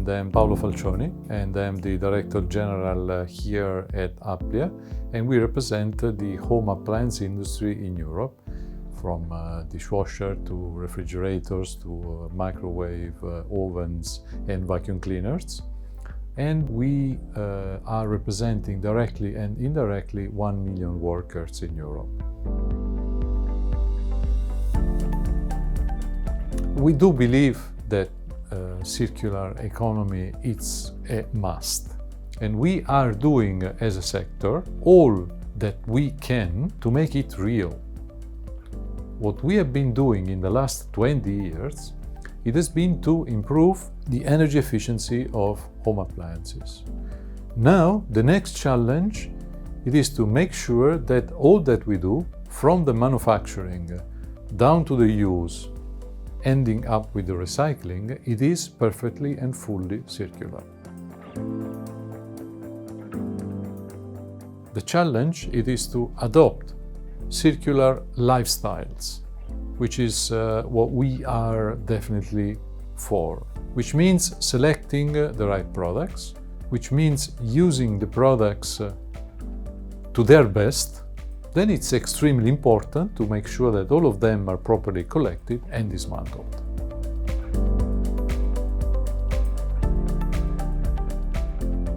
and I'm Paolo Falcioni, and I'm the Director General here at APPLiA, and we represent the home appliance industry in Europe, from dishwasher to refrigerators to microwave ovens and vacuum cleaners. And we are representing directly and indirectly 1 million workers in Europe. We do believe that circular economy is a must, and we are doing as a sector all that we can to make it real. What we have been doing in the last 20 years, it has been to improve the energy efficiency of home appliances. Now, the next challenge, it is to make sure that all that we do, from the manufacturing down to the use, ending up with the recycling, it is perfectly and fully circular. The challenge, it is to adopt circular lifestyles, which is what we are definitely for, which means selecting the right products, which means using the products to their best. Then it's extremely important to make sure that all of them are properly collected and dismantled.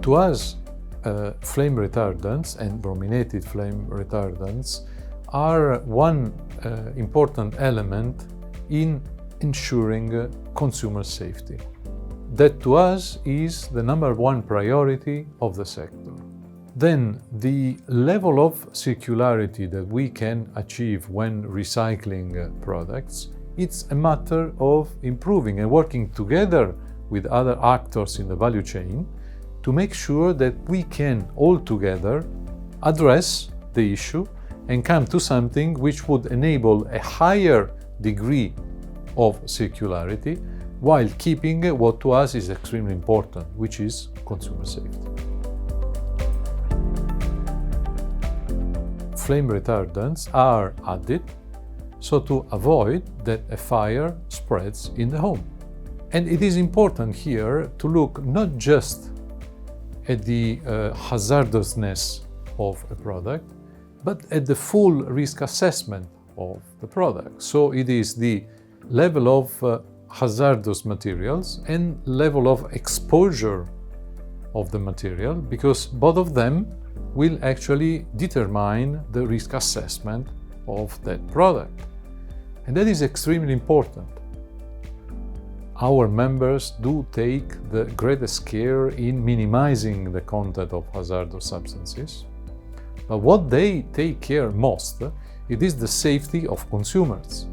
To us, flame retardants and brominated flame retardants are one important element in ensuring consumer safety. That to us is the #1 priority of the sector. Then the level of circularity that we can achieve when recycling products, it's a matter of improving and working together with other actors in the value chain to make sure that we can all together address the issue and come to something which would enable a higher degree of circularity while keeping what to us is extremely important, which is consumer safety. Flame retardants are added so to avoid that a fire spreads in the home. And it is important here to look not just at the hazardousness of a product, but at the full risk assessment of the product. So it is the level of hazardous materials and level of exposure of the material, because both of them will actually determine the risk assessment of that product. And that is extremely important. Our members do take the greatest care in minimizing the content of hazardous substances. But what they take care most, it is the safety of consumers.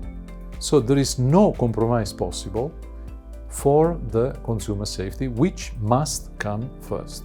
So there is no compromise possible for the consumer safety, which must come first.